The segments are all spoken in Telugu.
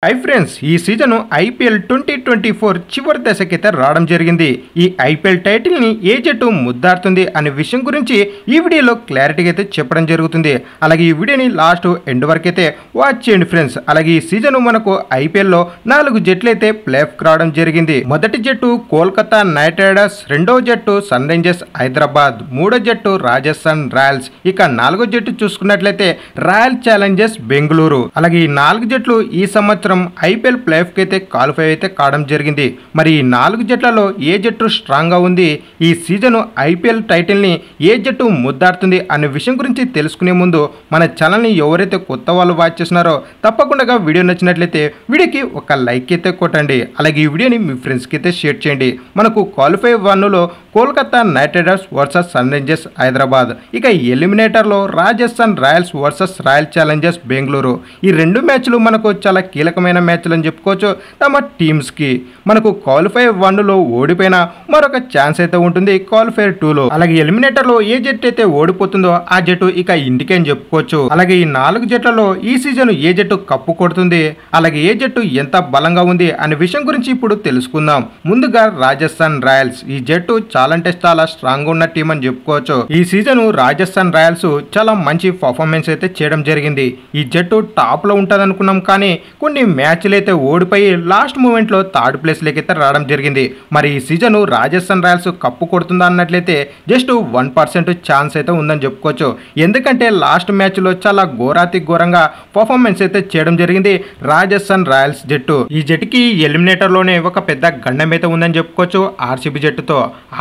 హై ఫ్రెండ్స్, ఈ సీజన్ ఐపీఎల్ 2024 చివరి దశకైతే రావడం జరిగింది. ఈ ఐపీఎల్ టైటిల్ని ఏ జట్టు ముద్దాడుతుంది అనే విషయం గురించి ఈ వీడియోలో క్లారిటీగా అయితే చెప్పడం జరుగుతుంది. అలాగే ఈ వీడియోని లాస్ట్ ఎండ్ వరకు అయితే వాచ్ చేయండి ఫ్రెండ్స్. అలాగే ఈ సీజన్ మనకు ఐపీఎల్లో 4 జట్లు అయితే ప్లేఆఫ్కి రావడం జరిగింది. మొదటి జట్టు కోల్కతా నైట్ రైడర్స్, రెండవ జట్టు సన్ రైజర్స్ హైదరాబాద్, మూడో జట్టు రాజస్థాన్ రాయల్స్, ఇక నాలుగో జట్టు చూసుకున్నట్లయితే రాయల్ ఛాలెంజర్స్ బెంగళూరు. అలాగే ఈ 4 జట్లు ఈ సంవత్సరం ఐపీఎల్ ప్లేఆఫ్కి అయితే క్వాలిఫై అయితే కావడం జరిగింది. మరి ఈ 4 జట్లలో ఏ జట్టు స్ట్రాంగ్ గా ఉంది, ఈ సీజన్ ఐపీఎల్ టైటిల్ ని ఏ జట్టు ముద్దాడుతుంది అనే విషయం గురించి తెలుసుకునే ముందు మన ఛానల్ ని ఎవరైతే కొత్త వాళ్ళు వాచ్ చేస్తున్నారో తప్పకుండా వీడియో నచ్చినట్లయితే వీడియోకి ఒక లైక్ అయితే కొట్టండి. అలాగే ఈ వీడియోని మీ ఫ్రెండ్స్ కి అయితే షేర్ చేయండి. మనకు క్వాలిఫై 1లో Kolkata knight riders versus sunrisers Hyderabad, ఇక ఎలిమినేటర్లో Rajasthan royals versus royal challengers Bengaluru. ఈ 2 మ్యాచ్లు మనకు చాలా కీలకమైన మ్యాచ్లు అని చెప్పుకోవచ్చు. తమ టీమ్స్కి మనకు క్వాలిఫై 1లో ఓడిపోయిన మరొక ఛాన్స్ అయితే ఉంటుంది క్వాలిఫై 2లో. అలాగే ఎలిమినేటర్లో ఏ జట్టు అయితే ఓడిపోతుందో ఆ జట్టు ఇక ఇంటికే అని చెప్పుకోవచ్చు. అలాగే ఈ 4 జట్లలో ఈ సీజన్ ఏ జట్టు కప్పు కొడుతుంది, అలాగే ఏ జట్టు ఎంత బలంగా ఉంది అనే విషయం గురించి ఇప్పుడు తెలుసుకుందాం. ముందుగా రాజస్థాన్ రాయల్స్, ఈ జట్టు చాలా అంటే చాలా స్ట్రాంగ్ ఉన్న టీం అని చెప్పుకోవచ్చు. ఈ సీజన్ రాజస్థాన్ రాయల్స్ చాలా మంచి పర్ఫార్మెన్స్ అయితే చేయడం జరిగింది. ఈ జట్టు టాప్ లో ఉంటది అనుకున్నాం, కానీ కొన్ని మ్యాచ్లు అయితే ఓడిపోయి లాస్ట్ మూమెంట్ లో థర్డ్ ప్లేస్ లోకి అయితే రావడం జరిగింది. మరి ఈ సీజన్ రాజస్థాన్ రాయల్స్ కప్పు కొడుతుందా అన్నట్లయితే జస్ట్ 1% ఛాన్స్ అయితే ఉందని చెప్పుకోవచ్చు. ఎందుకంటే లాస్ట్ మ్యాచ్ లో చాలా ఘోరాతి ఘోరంగా పర్ఫార్మెన్స్ అయితే చేయడం జరిగింది రాజస్థాన్ రాయల్స్ జట్టు. ఈ జట్టుకి ఎలిమినేటర్ లోనే ఒక పెద్ద గండం అయితే ఉందని చెప్పుకోవచ్చు ఆర్సీబీ జట్టుతో.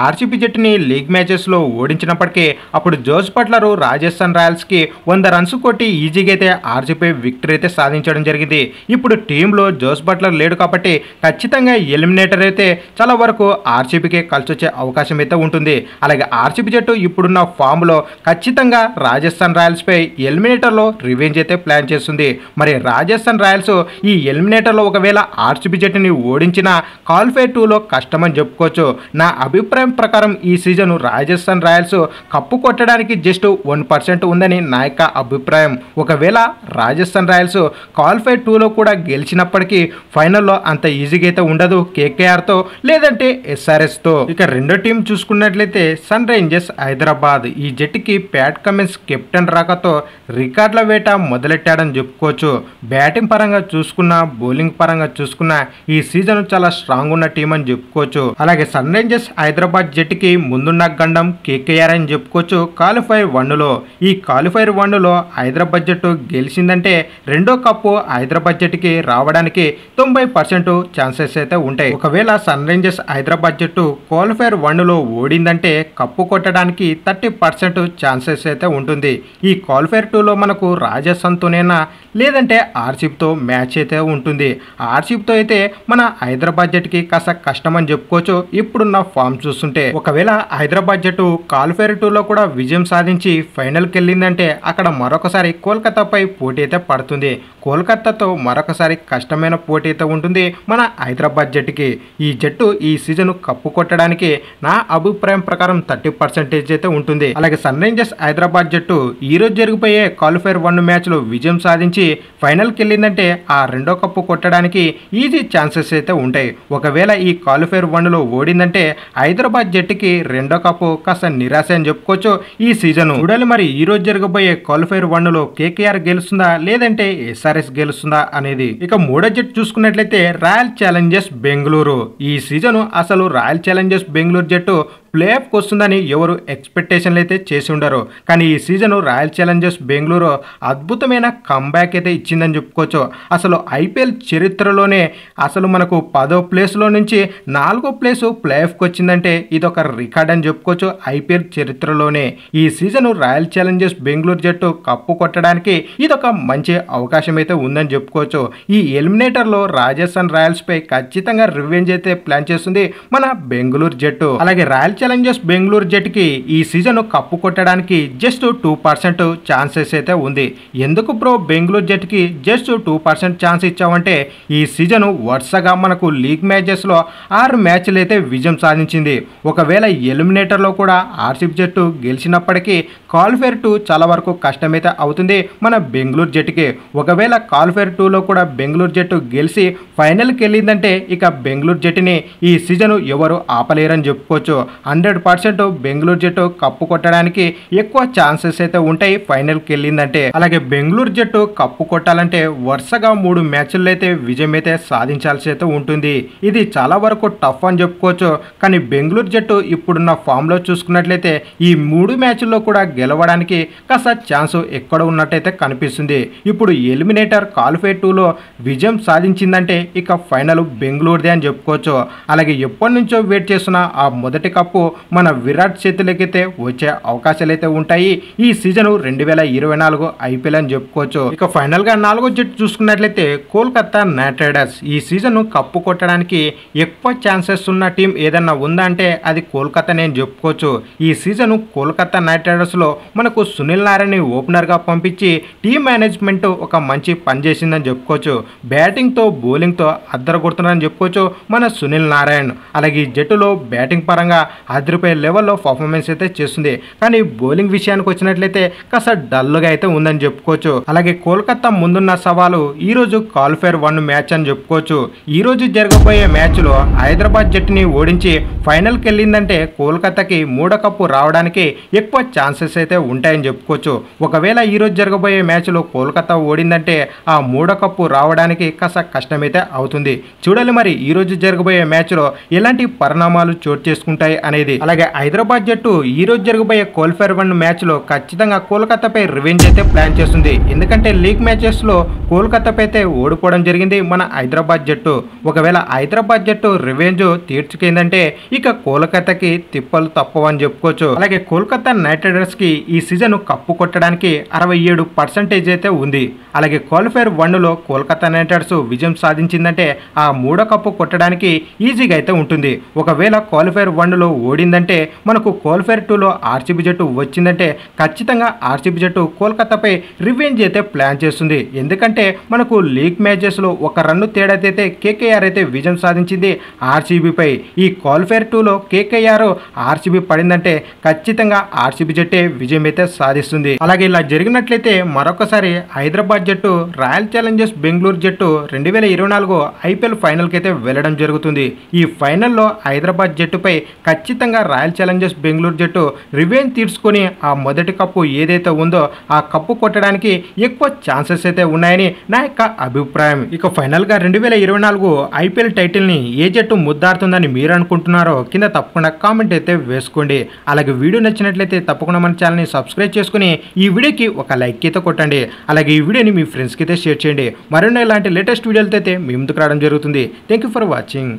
ఆర్సీబీ జట్టుని లీగ్ మ్యాచెస్ లో ఓడించినప్పటికీ అప్పుడు జోస్ బట్లర్ రాజస్థాన్ రాయల్స్ కి 100 రన్స్ కొట్టి ఈజీగా అయితే ఆర్సీబీ విక్టరీ అయితే సాధించడం జరిగింది. ఇప్పుడు టీంలో జోస్ బట్లర్ లేడు కాబట్టి ఖచ్చితంగా ఎలిమినేటర్ అయితే చాలా వరకు ఆర్సీబీకే కలిసి వచ్చే అవకాశం అయితే ఉంటుంది. అలాగే ఆర్సీబీ జట్టు ఇప్పుడున్న ఫామ్ లో ఖచ్చితంగా రాజస్థాన్ రాయల్స్ పై ఎలిమినేటర్ లో రివెంజ్ అయితే ప్లాన్ చేస్తుంది. మరి రాజస్థాన్ రాయల్స్ ఈ ఎలిమినేటర్ లో ఒకవేళ ఆర్సీబీ జట్టుని ఓడించిన క్వాలిఫై 2లో కష్టమని చెప్పుకోవచ్చు. నా అభిప్రాయం ప్రకారం ఈ సీజన్ రాజస్థాన్ రాయల్స్ కప్పు కొట్టడానికి జస్ట్ 1% ఉందని నా యొక్క అభిప్రాయం. ఒకవేళ రాజస్థాన్ రాయల్స్ క్వాలిఫై 2లో కూడా గెలిచినప్పటికీ ఫైనల్లో అంత ఈజీగా అయితే ఉండదు కేకేఆర్తో లేదంటే ఎస్ఆర్ఎస్తో. ఇక రెండో టీం చూసుకున్నట్లయితే సన్ రైజర్స్ హైదరాబాద్, ఈ జట్టుకి ప్యాట్ కమిన్స్ కెప్టెన్ రాకతో రికార్డుల వేట మొదలెట్టాడని చెప్పుకోవచ్చు. బ్యాటింగ్ పరంగా చూసుకున్నా, బౌలింగ్ పరంగా చూసుకున్నా ఈ సీజన్ చాలా స్ట్రాంగ్ ఉన్న టీం అని చెప్పుకోవచ్చు. అలాగే సన్ రైజర్స్ హైదరాబాద్ జట్టుకి ముందున్న గండం కేకేఆర్ అని చెప్పుకోవచ్చు. క్వాలిఫై 1లో ఈ క్వాలిఫై 1లో హైదరాబాద్ జట్టు గెలిచిందంటే రెండో కప్పు హైదరాబాద్ జట్టుకి రావడానికి 90% ఛాన్సెస్ అయితే ఉంటాయి. ఒకవేళ సన్ రైజర్స్ హైదరాబాద్ జట్టు క్వాలిఫై 1లో ఓడిందంటే కప్పు కొట్టడానికి 30% ఛాన్సెస్ అయితే ఉంటుంది. ఈ క్వాలిఫై 2లో మనకు రాజస్థాన్తోనేనా లేదంటే ఆర్సీబీతో మ్యాచ్ అయితే ఉంటుంది. ఆర్సీబీతో అయితే మన హైదరాబాద్ జట్టుకి కాస్త కష్టం అని చెప్పుకోవచ్చు ఇప్పుడున్న ఫామ్ చూస్తుంటే. ఒకవేళ హైదరాబాద్ జట్టు క్వాలిఫై 2లో కూడా విజయం సాధించి ఫైనల్కి వెళ్ళిందంటే అక్కడ మరొకసారి కోల్కతాపై పోటీ అయితే పడుతుంది. కోల్కతాతో మరొకసారి కష్టమైన పోటీ అయితే ఉంటుంది మన హైదరాబాద్ జట్టుకి. ఈ జట్టు ఈ సీజన్ కప్పు కొట్టడానికి నా అభిప్రాయం ప్రకారం 30% అయితే ఉంటుంది. అలాగే సన్ రైజర్స్ హైదరాబాద్ జట్టు ఈ రోజు జరిగిపోయే క్వాలిఫై 1 మ్యాచ్లో విజయం సాధించి ఫైనల్కి వెళ్ళిందంటే ఆ రెండో కప్పు కొట్టడానికి ఈజీ ఛాన్సెస్ అయితే ఉంటాయి. ఒకవేళ ఈ క్వాలిఫై 1లో ఓడిందంటే హైదరాబాద్ జట్టుకి రెండో కప్పు కాస్త నిరాశ అని చెప్పుకోవచ్చు ఈ సీజన్. చూడాలి మరి ఈ రోజు జరగబోయే క్వాలిఫై 1లో కేకేఆర్ గెలుస్తుందా లేదంటే ఎస్ఆర్ఎస్ గెలుస్తుందా అనేది. ఇక మూడో జట్టు చూసుకున్నట్లయితే రాయల్ ఛాలెంజర్స్ బెంగళూరు. ఈ సీజన్ అసలు రాయల్ ఛాలెంజర్స్ బెంగళూరు జట్టు ప్లేఆఫ్కి వస్తుందని ఎవరు ఎక్స్పెక్టేషన్లు అయితే చేసి ఉండరు, కానీ ఈ సీజన్ రాయల్ ఛాలెంజర్స్ బెంగళూరు అద్భుతమైన కంబ్యాక్ అయితే ఇచ్చిందని చెప్పుకోవచ్చు. అసలు ఐపీఎల్ చరిత్రలోనే అసలు మనకు 10వ ప్లేస్లో నుంచి 4వ ప్లేస్ ప్లేఆఫ్కి వచ్చిందంటే ఇదొక రికార్డ్ అని చెప్పుకోవచ్చు ఐపీఎల్ చరిత్రలోనే. ఈ సీజన్ రాయల్ ఛాలెంజర్స్ బెంగళూరు జట్టు కప్పు కొట్టడానికి ఇదొక మంచి అవకాశం అయితే ఉందని చెప్పుకోవచ్చు. ఈ ఎలిమినేటర్లో రాజస్థాన్ రాయల్స్ పై ఖచ్చితంగా రివెంజ్ అయితే ప్లాన్ చేస్తుంది మన బెంగళూరు జట్టు. అలాగే రాయల్ ఛాలెంజర్స్ బెంగళూరు జట్టుకి ఈ సీజన్ కప్పు కొట్టడానికి జస్ట్ 2% ఛాన్సెస్ అయితే ఉంది. ఎందుకు బ్రో బెంగళూరు జట్టుకి జస్ట్ 2% ఛాన్స్ ఇచ్చామంటే ఈ సీజన్ వరుసగా మనకు లీగ్ మ్యాచెస్లో 6 మ్యాచ్లు అయితే విజయం సాధించింది. ఒకవేళ ఎలిమినేటర్లో కూడా ఆర్సీబీ జట్టు గెలిచినప్పటికీ క్వాలిఫైర్ 2 చాలా వరకు కష్టమైతే అవుతుంది మన బెంగళూరు జట్టుకి. ఒకవేళ క్వాలిఫైర్ 2లో కూడా బెంగళూరు జట్టు గెలిచి ఫైనల్కి వెళ్ళిందంటే ఇక బెంగళూరు జట్టుని ఈ సీజన్ ఎవరు ఆపలేరని చెప్పుకోవచ్చు. 100% బెంగళూరు జట్టు కప్పు కొట్టడానికి ఎక్కువ ఛాన్సెస్ అయితే ఉంటాయి ఫైనల్కి వెళ్ళిందంటే. అలాగే బెంగళూరు జట్టు కప్పు కొట్టాలంటే వరుసగా 3 మ్యాచ్ల్లో అయితే విజయం అయితే సాధించాల్సి అయితే ఉంటుంది. ఇది చాలా వరకు టఫ్ అని చెప్పుకోవచ్చు. కానీ బెంగళూరు జట్టు ఇప్పుడున్న ఫామ్లో చూసుకున్నట్లయితే ఈ 3 మ్యాచ్ల్లో కూడా గెలవడానికి కాస్త ఛాన్స్ ఎక్కడ ఉన్నట్టయితే కనిపిస్తుంది. ఇప్పుడు ఎలిమినేటర్ క్వాలిఫైర్ 2లో విజయం సాధించిందంటే ఇక ఫైనల్ బెంగళూరుదే అని చెప్పుకోవచ్చు. అలాగే ఎప్పటి నుంచో వెయిట్ చేస్తున్న ఆ మొదటి కప్పు మన విరాట్ చేతులకైతే వచ్చే అవకాశాలు అయితే ఉంటాయి ఈ సీజన్ 2024 ఐపీఎల్ అని చెప్పుకోవచ్చు. ఇక ఫైనల్ గా 4వ జట్టు చూసుకున్నట్లయితే కోల్కతా నైట్ రైడర్స్. ఈ సీజన్ కప్పు కొట్టడానికి ఎక్కువ ఛాన్సెస్ ఉన్న టీం ఏదన్నా ఉందా అంటే అది కోల్కతానే అని చెప్పుకోవచ్చు. ఈ సీజన్ కోల్కతా నైట్ రైడర్స్ లో మనకు సునీల్ నారాయణని ఓపెనర్ గా పంపించి టీం మేనేజ్మెంట్ ఒక మంచి పని చేసిందని చెప్పుకోవచ్చు. బ్యాటింగ్ తో బౌలింగ్ తో అద్దరు కొడుతున్నారని చెప్పుకోవచ్చు మన సునీల్ నారాయణ్. అలాగే ఈ జట్టులో బ్యాటింగ్ పరంగా అదిరిపోయే లెవెల్లో పర్ఫార్మెన్స్ అయితే చేస్తుంది. కానీ బౌలింగ్ విషయానికి వచ్చినట్లయితే కాస్త డల్గా అయితే ఉందని చెప్పుకోవచ్చు. అలాగే కోల్కతా ముందున్న సవాలు ఈ రోజు క్వాలిఫైర్ 1 మ్యాచ్ అని చెప్పుకోవచ్చు. ఈ రోజు జరగబోయే మ్యాచ్ లో హైదరాబాద్ జట్టుని ఓడించి ఫైనల్కి వెళ్ళిందంటే కోల్కతాకి 3వ కప్పు రావడానికి ఎక్కువ ఛాన్సెస్ అయితే ఉంటాయని చెప్పుకోవచ్చు. ఒకవేళ ఈ రోజు జరగబోయే మ్యాచ్ లో కోల్కతా ఓడిందంటే ఆ 3వ కప్పు రావడానికి కాస్త కష్టమైతే అవుతుంది. చూడాలి మరి ఈ రోజు జరగబోయే మ్యాచ్ లో ఎలాంటి పరిణామాలు చోటు చేసుకుంటాయి అనేది. అలాగే హైదరాబాద్ జట్టు ఈ రోజు జరగబోయే క్వాలిఫైర్ 1 మ్యాచ్ లో ఖచ్చితంగా కోల్కతాపై రివెంజ్ అయితే ప్లాన్ చేస్తుంది. ఎందుకంటే లీగ్ మ్యాచెస్ లో కోల్కతాపై అయితే ఓడిపోవడం జరిగింది మన హైదరాబాద్ జట్టు. ఒకవేళ హైదరాబాద్ జట్టు రివెంజ్ తీర్చుకుందంటే ఇక కోల్కతాకి తిప్పలు తప్పవని చెప్పుకోవచ్చు. అలాగే కోల్కతా నైట్ రైడర్స్ కి ఈ సీజన్ కప్పు కొట్టడానికి 67% అయితే ఉంది. అలాగే క్వాలిఫైర్ 1లో కోల్కతా నైట్ రైడర్స్ విజయం సాధించిందంటే ఆ 3వ కప్పు కొట్టడానికి ఈజీగా అయితే ఉంటుంది. ఒకవేళ క్వాలిఫైర్ 1లో ఓడిందంటే మనకు క్వాలిఫైర్ 2లో ఆర్సీబీ జట్టు వచ్చిందంటే ఖచ్చితంగా ఆర్సీబీ జట్టు కోల్కతాపై రివెంజ్ అయితే ప్లాన్ చేస్తుంది. ఎందుకంటే మనకు లీగ్ మ్యాచెస్లో 1 రన్ను తేడా అయితే కేకేఆర్ అయితే విజయం సాధించింది ఆర్సీబీపై. ఈ క్వాలిఫైర్ 2లో కేకేఆర్ ఆర్సీబీ పడిందంటే ఖచ్చితంగా ఆర్సీబీ జట్టే విజయం అయితే సాధిస్తుంది. అలాగే ఇలా జరిగినట్లయితే మరొకసారి హైదరాబాద్ జట్టు రాయల్ ఛాలెంజర్స్ బెంగళూరు జట్టు 2024 ఐపీఎల్ ఫైనల్కి అయితే వెళ్ళడం జరుగుతుంది. ఈ ఫైనల్లో హైదరాబాద్ జట్టుపై ఖచ్చితంగా రాయల్ ఛాలెంజర్స్ బెంగళూరు జట్టు రివెంజ్ తీర్చుకొని ఆ మొదటి కప్పు ఏదైతే ఉందో ఆ కప్పు కొట్టడానికి ఎక్కువ ఛాన్సెస్ అయితే ఉన్నాయని నా యొక్క అభిప్రాయం. ఇక ఫైనల్గా 2024 ఐపీఎల్ టైటిల్ని ఏ జట్టు ముద్దాడుతుందని మీరు అనుకుంటున్నారో కింద తప్పకుండా కామెంట్ అయితే వేసుకోండి. అలాగే వీడియో నచ్చినట్లయితే తప్పకుండా మన ఛానల్ని సబ్స్క్రైబ్ చేసుకుని ఈ వీడియోకి ఒక లైక్ అయితే కొట్టండి. అలాగే ఈ వీడియోని మీ ఫ్రెండ్స్కి అయితే షేర్ చేయండి. మరిన్ని ఇలాంటి లేటెస్ట్ వీడియోలతో అయితే మీ ముందుకు రావడం జరుగుతుంది. Thank you for watching.